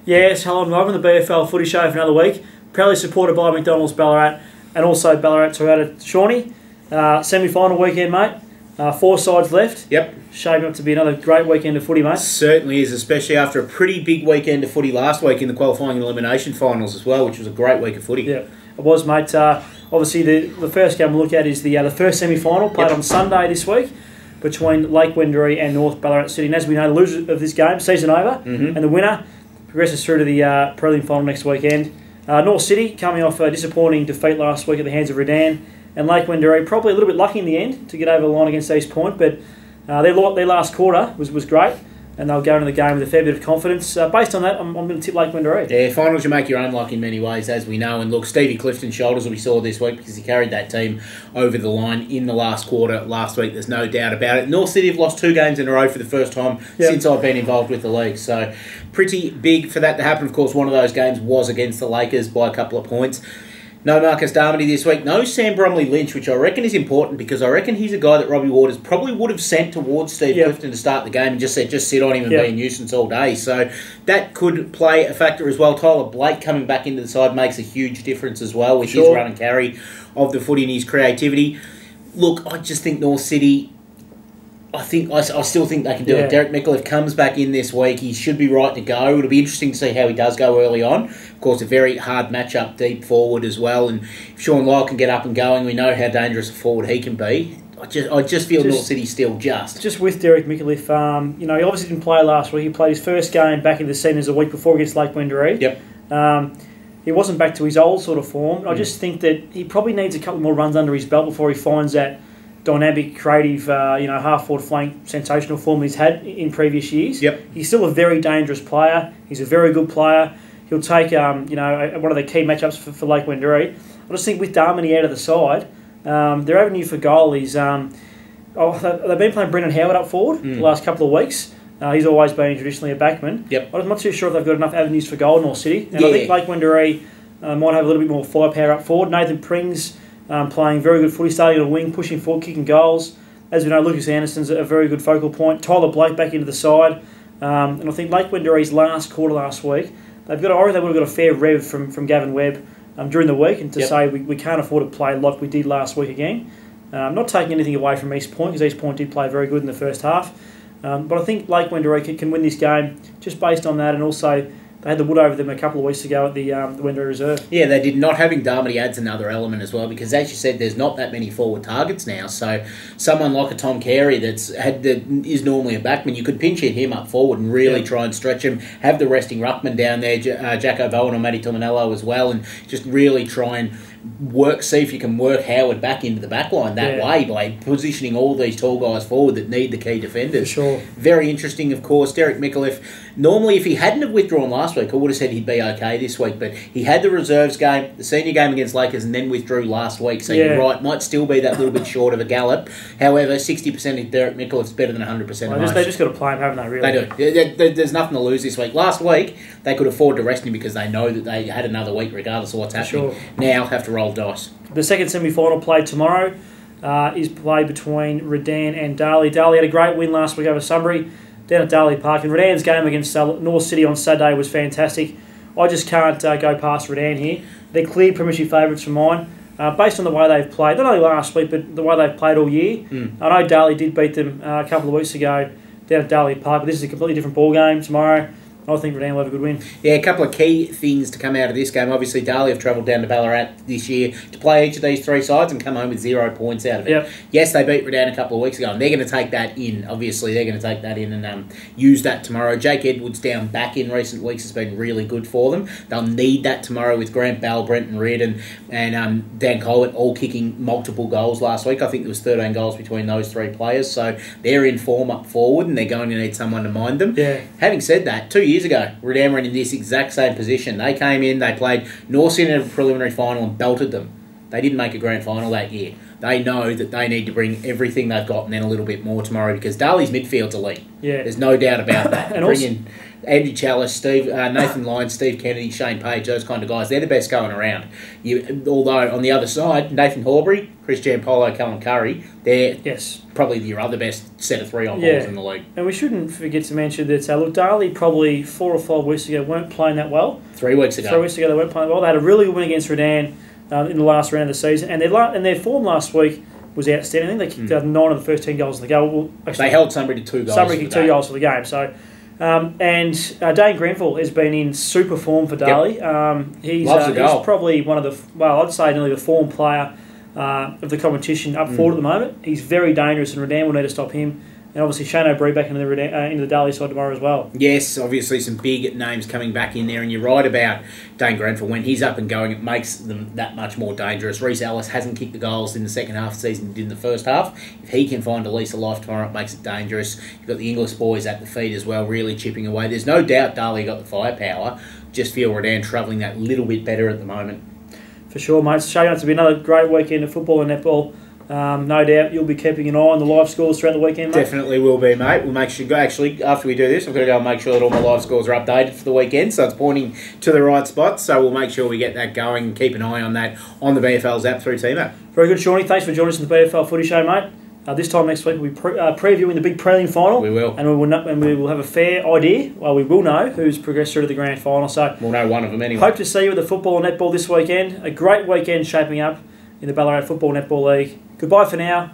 Yes, hello, I'm over on the BFL Footy Show for another week. Proudly supported by McDonald's Ballarat and also Ballarat Toyota Shawnee. Semi-final weekend, mate. 4 sides left. Yep. Shaping up to be another great weekend of footy, mate. Certainly is, especially after a pretty big weekend of footy last week in the qualifying and elimination finals as well, which was a great week of footy. Yeah, it was, mate. Obviously, the first game we'll look at is the first semi-final played on Sunday this week between Lake Wendouree and North Ballarat City. And as we know, the loser of this game, season over, and the winner progresses through to the prelim final next weekend. North City coming off a disappointing defeat last week at the hands of Redan, and Lake Wendouree probably a little bit lucky in the end to get over the line against East Point, but their last quarter was great, and they'll go into the game with a fair bit of confidence. Based on that, I'm going to tip Lake Wendouree. Yeah, finals you make your own luck in many ways, as we know. And look, Stevie Clifton's shoulders will be sore this week because he carried that team over the line in the last quarter last week. There's no doubt about it. North City have lost 2 games in a row for the first time since I've been involved with the league. So pretty big for that to happen. Of course, one of those games was against the Lakers by a couple of points. No Marcus Darmody this week. No Sam Bromley-Lynch, which I reckon is important because I reckon he's a guy that Robbie Waters probably would have sent towards Steve Clifton to start the game and just said, just sit on him and be a nuisance all day. So that could play a factor as well. Tyler Blake coming back into the side makes a huge difference as well with his run and carry of the footy and his creativity. Look, I just think North City... I still think they can do it. Derek Micallef comes back in this week. He should be right to go. It'll be interesting to see how he does go early on. Of course, a very hard matchup deep forward as well. And if Sean Lyle can get up and going, we know how dangerous a forward he can be. I just feel North City still just with Derek Micallef. He obviously didn't play last week. He played his first game back in the seniors a week before against Lake Wendouree. Yep. He wasn't back to his old sort of form. I just think that he probably needs a couple more runs under his belt before he finds that dynamic, creative, half-forward flank, sensational form he's had in previous years. Yep. He's still a very dangerous player. He's a very good player. He'll take, one of the key matchups for Lake Wendouree. I just think with Darmody out of the side, their avenue for goal is... they've been playing Brendan Howard up forward the last couple of weeks. He's always been traditionally a backman. Yep. I'm not too sure if they've got enough avenues for goal in North City. And I think Lake Wendouree might have a little bit more firepower up forward. Nathan Pring's playing very good footy, starting on a wing, pushing forward, kicking goals. As we know, Lucas Anderson's a very good focal point. Tyler Blake back into the side. And I think Lake Wendouree's last quarter last week, I reckon they would have got a fair rev from Gavin Webb during the week, and to say we can't afford to play like we did last week again. Not taking anything away from East Point, because East Point did play very good in the first half. But I think Lake Wendouree can win this game just based on that, and also they had the wood over them a couple of weeks ago at the Wendouree Reserve. Yeah, they did. Not having Darmody adds another element as well, because as you said, there's not that many forward targets now. So someone like a Tom Carey is normally a backman, you could pinch hit him up forward and really try and stretch him. Have the resting ruckman down there, Jack O'Bowen or Matty Tominello as well, and just really try and see if you can work Howard back into the back line that way by positioning all these tall guys forward that need the key defenders. For sure. Very interesting, of course. Derek Micallef, normally if he hadn't have withdrawn last week, I would have said he'd be okay this week, but he had the reserves game, the senior game against Lakers, and then withdrew last week. So you're right, might still be that little bit short of a gallop. However, 60% of Derek Micallef's better than 100% of most. They just got to play him, haven't they, really? They do. There's nothing to lose this week. Last week, they could afford to rest him because they know that they had another week regardless of what's happening. Now have to roll dice. The second semi-final played tomorrow is played between Redan and Darley. Darley had a great win last week over Sunbury down at Darley Park, and Redan's game against North City on Saturday was fantastic. I just can't go past Redan here. They're clear premiership favourites for mine, based on the way they've played, not only last week, but the way they've played all year. I know Darley did beat them a couple of weeks ago down at Darley Park, but this is a completely different ball game tomorrow. I think Redan will have a good win. Yeah, a couple of key things to come out of this game. Obviously, Darley have travelled down to Ballarat this year to play each of these 3 sides and come home with 0 points out of it. Yep. Yes, they beat Redan a couple of weeks ago, and they're going to take that in. Obviously, they're going to take that in and use that tomorrow. Jake Edwards down back in recent weeks has been really good for them. They'll need that tomorrow with Grant Bell, Brenton Reardon, and Dan Collitt all kicking multiple goals last week. I think there was 13 goals between those 3 players, so they're in form up forward, and they're going to need someone to mind them. Yeah. Having said that, 2 years ago, Redan in this exact same position. They came in, they played North City in a preliminary final and belted them. They didn't make a grand final that year. They know that they need to bring everything they've got and then a little bit more tomorrow because Darley's midfield's elite. Yeah. There's no doubt about that. And bring in Andy Chalice, Nathan Lyons, Steve Kennedy, Shane Page, those kind of guys. They're the best going around. Although, on the other side, Nathan Horbury, Chris Giampolo, Callum Curry, they're probably your other best set of 3 on balls in the league. And we shouldn't forget to mention that, look, Darley probably 4 or 5 weeks ago weren't playing that well. 3 weeks ago. 3 weeks ago they weren't playing well. They had a really good win against Redan in the last round of the season, and their form last week was outstanding. I think they kicked out 9 of the first 10 goals in the game. Well, actually, they held Sunbury to 2 goals. Sunbury kicked 2 goals for the game. So, Dane Grenfell has been in super form for Darley. He's probably one of the, I'd say nearly the form player of the competition up forward at the moment. He's very dangerous, and Redan will need to stop him. And obviously Shane O'Brien back into the Darley side tomorrow as well. Yes, obviously some big names coming back in there, and you're right about Dane Grenfell. When he's up and going, it makes them that much more dangerous. Reece Ellis hasn't kicked the goals in the second half of the season, did in the first half. If he can find a lease of life tomorrow, it makes it dangerous. You've got the Inglis boys at the feet as well, really chipping away. There's no doubt Darley got the firepower. Just feel Redan travelling that little bit better at the moment. For sure, mate. It's shaping up to be another great weekend of football and netball. No doubt you'll be keeping an eye on the live scores throughout the weekend, mate. Definitely will be, mate. We'll make sure, actually, after we do this, I'm going to go and make sure that all my live scores are updated for the weekend, so it's pointing to the right spots. So we'll make sure we get that going and keep an eye on that on the BFL's app through T-Map. Very good, Shawnee. Thanks for joining us in the BFL Footy Show, mate. This time next week we'll be previewing the big prelim final. We will. And we will have a fair idea, we will know who's progressed through to the grand final. So we'll know one of them anyway. Hope to see you with the football and netball this weekend. A great weekend shaping up in the Ballarat Football Netball League. Goodbye for now.